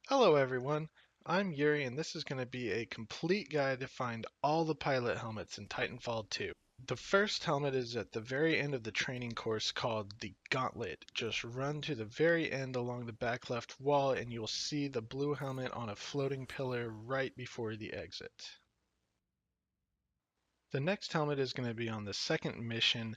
Hello everyone, I'm Yuri and this is going to be a complete guide to find all the pilot helmets in Titanfall 2. The first helmet is at the very end of the training course called the Gauntlet. Just run to the very end along the back left wall and you'll see the blue helmet on a floating pillar right before the exit. The next helmet is going to be on the second mission.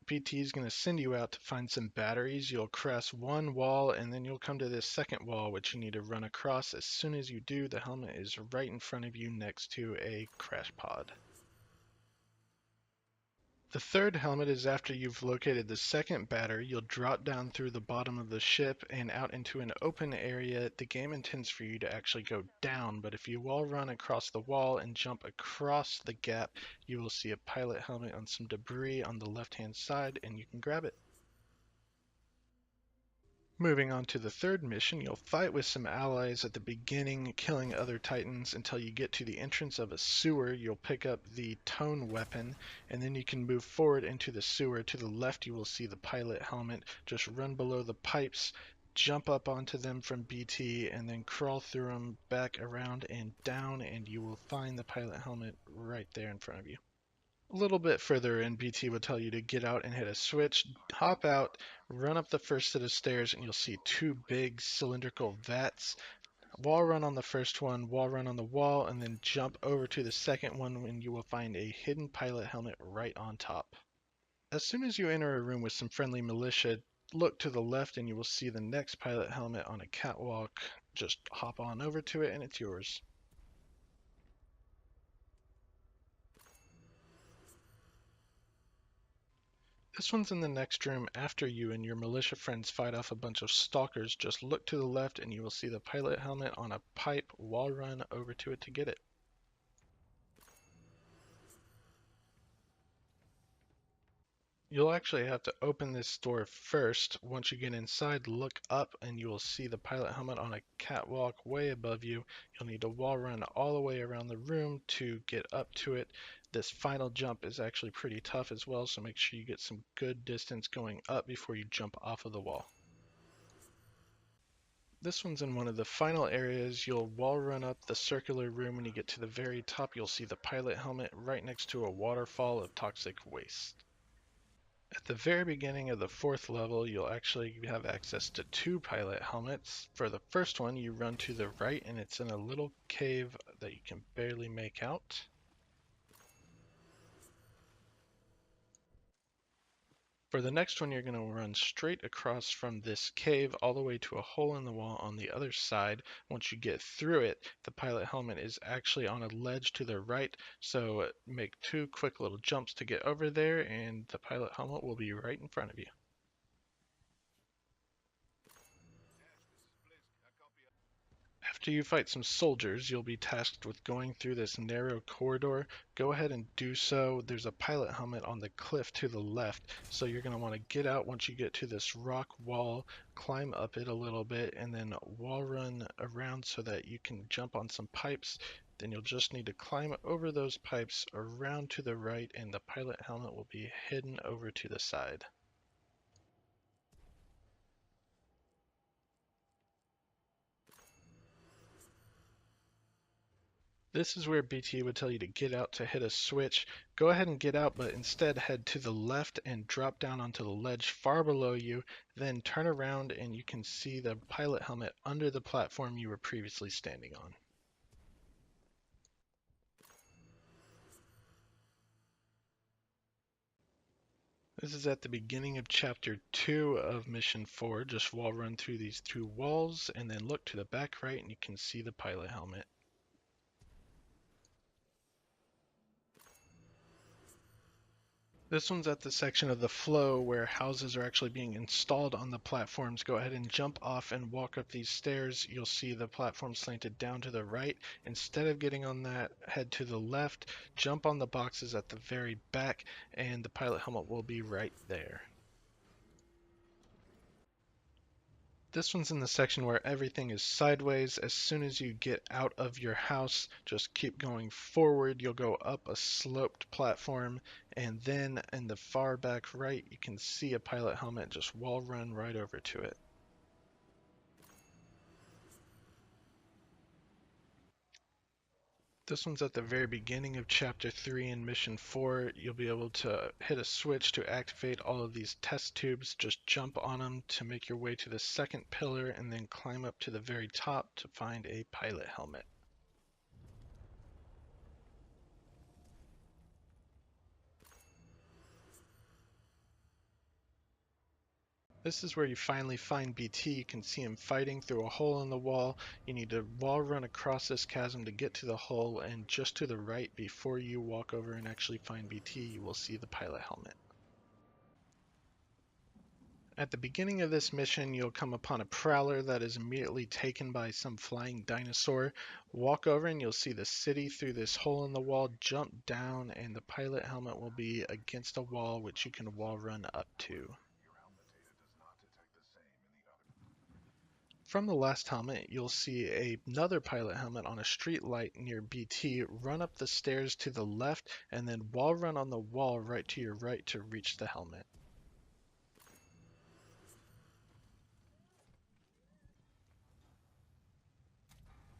PT is going to send you out to find some batteries. You'll cross one wall and then you'll come to this second wall which you need to run across. As soon as you do, the helmet is right in front of you next to a crash pod. The third helmet is after you've located the second battery. You'll drop down through the bottom of the ship and out into an open area. The game intends for you to actually go down, but if you wall run across the wall and jump across the gap, you will see a pilot helmet on some debris on the left hand side and you can grab it. Moving on to the third mission, you'll fight with some allies at the beginning, killing other titans until you get to the entrance of a sewer. You'll pick up the tone weapon, and then you can move forward into the sewer. To the left, you will see the pilot helmet. Just run below the pipes, jump up onto them from BT, and then crawl through them back around and down, and you will find the pilot helmet right there in front of you. A little bit further in, BT would tell you to get out and hit a switch, hop out, run up the first set of stairs, and you'll see two big cylindrical vats. Wall run on the first one, wall run on the wall, and then jump over to the second one and you will find a hidden pilot helmet right on top. As soon as you enter a room with some friendly militia, look to the left and you will see the next pilot helmet on a catwalk. Just hop on over to it and it's yours. This one's in the next room after you and your militia friends fight off a bunch of stalkers. Just look to the left and you will see the pilot helmet on a pipe. Wall run over to it to get it. You'll actually have to open this door first. Once you get inside, look up and you will see the pilot helmet on a catwalk way above you. You'll need to wall run all the way around the room to get up to it. This final jump is actually pretty tough as well, so make sure you get some good distance going up before you jump off of the wall. This one's in one of the final areas. You'll wall run up the circular room. When you get to the very top, you'll see the pilot helmet right next to a waterfall of toxic waste. At the very beginning of the fourth level, you'll actually have access to two pilot helmets. For the first one, you run to the right and it's in a little cave that you can barely make out. For the next one, you're going to run straight across from this cave all the way to a hole in the wall on the other side. Once you get through it, the pilot helmet is actually on a ledge to the right, so make two quick little jumps to get over there and the pilot helmet will be right in front of you. After you fight some soldiers, you'll be tasked with going through this narrow corridor. Go ahead and do so. There's a pilot helmet on the cliff to the left, so you're going to want to get out once you get to this rock wall, climb up it a little bit, and then wall run around so that you can jump on some pipes. Then you'll just need to climb over those pipes around to the right, and the pilot helmet will be hidden over to the side. This is where BT would tell you to get out to hit a switch. Go ahead and get out, but instead head to the left and drop down onto the ledge far below you. Then turn around and you can see the pilot helmet under the platform you were previously standing on. This is at the beginning of Chapter 2 of Mission 4. Just wall run through these two walls and then look to the back right and you can see the pilot helmet. This one's at the section of the flow where houses are actually being installed on the platforms. Go ahead and jump off and walk up these stairs. You'll see the platform slanted down to the right. Instead of getting on that, head to the left, jump on the boxes at the very back, and the pilot helmet will be right there. This one's in the section where everything is sideways. As soon as you get out of your house, just keep going forward. You'll go up a sloped platform, and then in the far back right, you can see a pilot helmet. Just wall run right over to it. This one's at the very beginning of Chapter 3 in Mission 4. You'll be able to hit a switch to activate all of these test tubes. Just jump on them to make your way to the second pillar and then climb up to the very top to find a pilot helmet. This is where you finally find BT. You can see him fighting through a hole in the wall. You need to wall run across this chasm to get to the hole, and just to the right, before you walk over and actually find BT, you will see the pilot helmet. At the beginning of this mission, you'll come upon a prowler that is immediately taken by some flying dinosaur. Walk over and you'll see the city through this hole in the wall. Jump down and the pilot helmet will be against a wall which you can wall run up to. From the last helmet, you'll see another pilot helmet on a street light near BT. Run up the stairs to the left and then wall run on the wall right to your right to reach the helmet.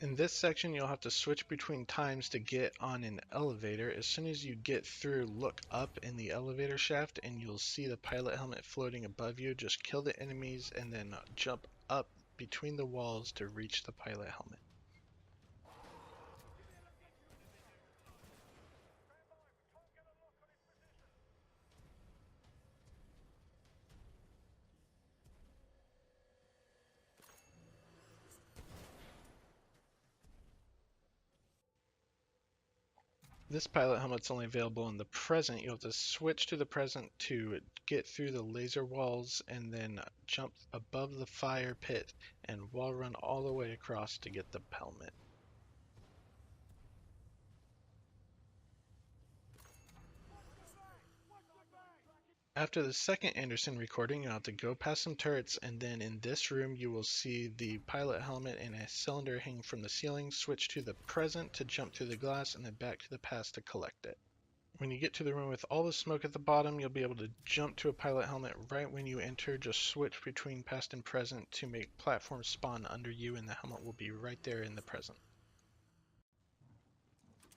In this section, you'll have to switch between times to get on an elevator. As soon as you get through, look up in the elevator shaft and you'll see the pilot helmet floating above you. Just kill the enemies and then jump up between the walls to reach the pilot helmet. This pilot helmet's only available in the present. You'll have to switch to the present to get through the laser walls and then jump above the fire pit and wall run all the way across to get the helmet. After the second Anderson recording, you'll have to go past some turrets, and then in this room you will see the pilot helmet and a cylinder hanging from the ceiling. Switch to the present to jump through the glass, and then back to the past to collect it. When you get to the room with all the smoke at the bottom, you'll be able to jump to a pilot helmet right when you enter. Just switch between past and present to make platforms spawn under you, and the helmet will be right there in the present.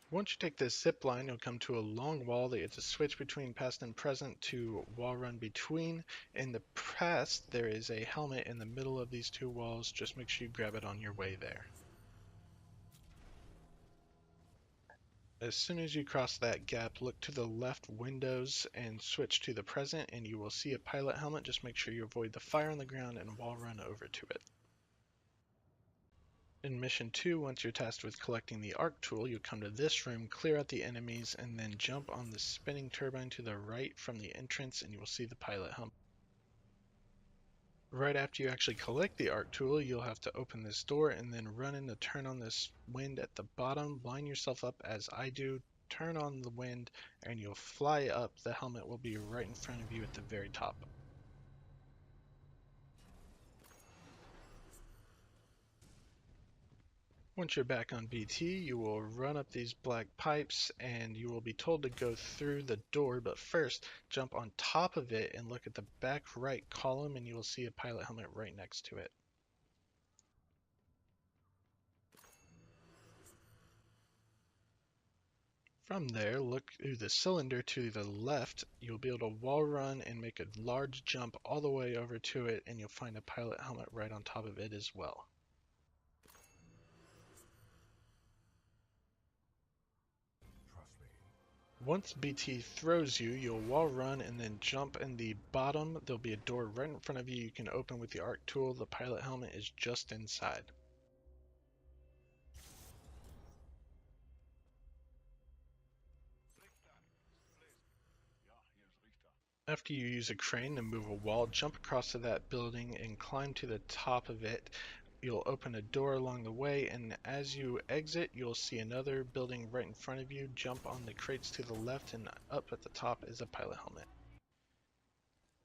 Once you take this zip line, you'll come to a long wall that you have to switch between past and present to wall run between. In the past, there is a helmet in the middle of these two walls. Just make sure you grab it on your way there. As soon as you cross that gap, look to the left windows and switch to the present, and you will see a pilot helmet. Just make sure you avoid the fire on the ground and wall run over to it. In Mission 2, once you're tasked with collecting the arc tool, you come to this room, clear out the enemies, and then jump on the spinning turbine to the right from the entrance, and you will see the pilot helmet. Right after you actually collect the arc tool, you'll have to open this door and then run in to turn on this wind at the bottom. Line yourself up as I do, turn on the wind, and you'll fly up. The helmet will be right in front of you at the very top. Once you're back on BT, you will run up these black pipes and you will be told to go through the door, but first jump on top of it and look at the back right column and you will see a pilot helmet right next to it. From there, look through the cylinder to the left. You'll be able to wall run and make a large jump all the way over to it, and you'll find a pilot helmet right on top of it as well. Once BT throws you, you'll wall run and then jump in the bottom. There'll be a door right in front of you can open with the arc tool. The pilot helmet is just inside. After you use a crane to move a wall, jump across to that building and climb to the top of it. You'll open a door along the way, and as you exit, you'll see another building right in front of you. Jump on the crates to the left, and up at the top is a pilot helmet.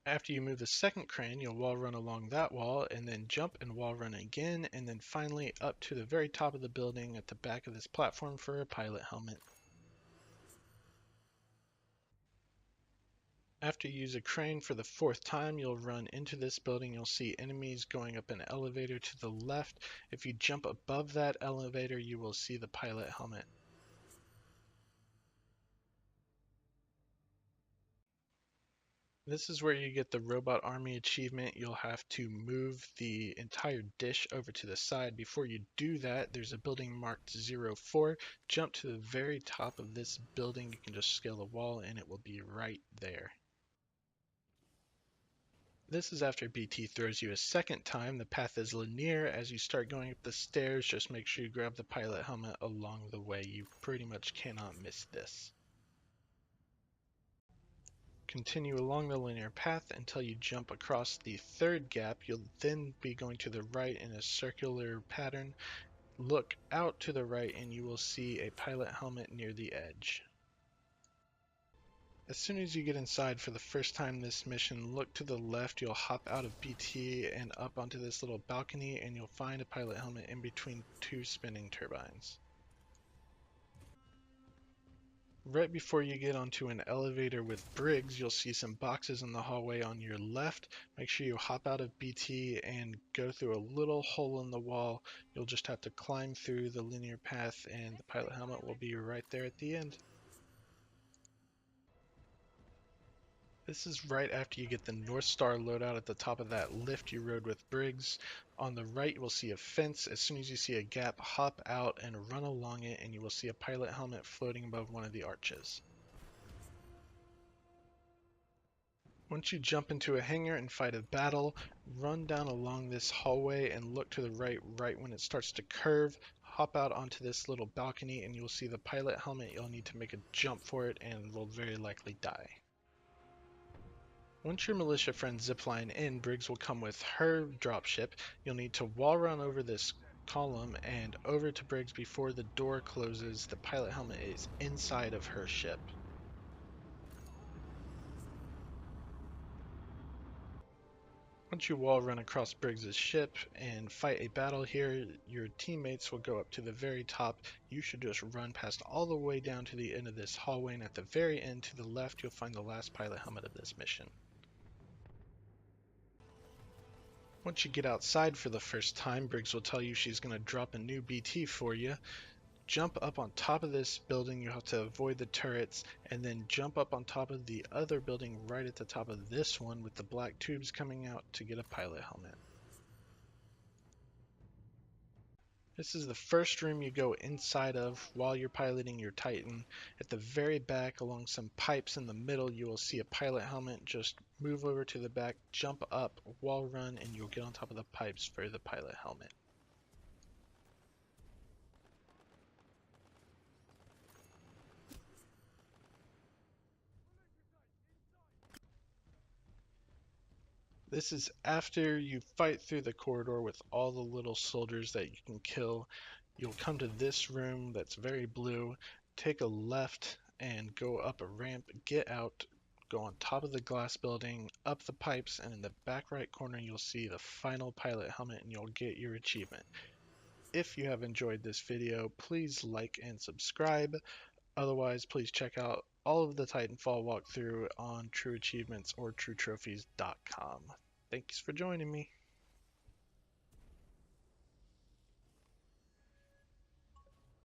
After you move the second crane, you'll wall run along that wall, and then jump and wall run again, and then finally up to the very top of the building at the back of this platform for a pilot helmet. After you use a crane for the fourth time, you'll run into this building. You'll see enemies going up an elevator to the left. If you jump above that elevator, you will see the pilot helmet. This is where you get the Robot Army achievement. You'll have to move the entire dish over to the side. Before you do that, there's a building marked 04. Jump to the very top of this building. You can just scale the wall and it will be right there. This is after BT throws you a second time. The path is linear. As you start going up the stairs, just make sure you grab the pilot helmet along the way. You pretty much cannot miss this. Continue along the linear path until you jump across the third gap. You'll then be going to the right in a circular pattern. Look out to the right and you will see a pilot helmet near the edge. As soon as you get inside for the first time this mission, look to the left. You'll hop out of BT and up onto this little balcony and you'll find a pilot helmet in between two spinning turbines. Right before you get onto an elevator with Briggs, you'll see some boxes in the hallway on your left. Make sure you hop out of BT and go through a little hole in the wall. You'll just have to climb through the linear path and the pilot helmet will be right there at the end. This is right after you get the North Star loadout at the top of that lift you rode with Briggs. On the right, you will see a fence. As soon as you see a gap, hop out and run along it, and you will see a pilot helmet floating above one of the arches. Once you jump into a hangar and fight a battle, run down along this hallway and look to the right when it starts to curve. Hop out onto this little balcony and you'll see the pilot helmet. You'll need to make a jump for it and will very likely die. Once your militia friends zipline in, Briggs will come with her dropship. You'll need to wall run over this column and over to Briggs before the door closes. The pilot helmet is inside of her ship. Once you wall run across Briggs's ship and fight a battle here, your teammates will go up to the very top. You should just run past all the way down to the end of this hallway, and at the very end to the left, you'll find the last pilot helmet of this mission. Once you get outside for the first time, Briggs will tell you she's going to drop a new BT for you. Jump up on top of this building. You have to avoid the turrets, and then jump up on top of the other building right at the top of this one with the black tubes coming out to get a pilot helmet. This is the first room you go inside of while you're piloting your Titan. At the very back, along some pipes in the middle, you will see a pilot helmet. Just move over to the back, jump up, wall run, and you'll get on top of the pipes for the pilot helmet. This is after you fight through the corridor with all the little soldiers that you can kill. You'll come to this room that's very blue, take a left and go up a ramp, get out, go on top of the glass building, up the pipes, and in the back right corner you'll see the final pilot helmet and you'll get your achievement. If you have enjoyed this video, please like and subscribe. Otherwise, please check out all of the Titanfall walkthrough on True Achievements or TrueTrophies.com. Thanks for joining me.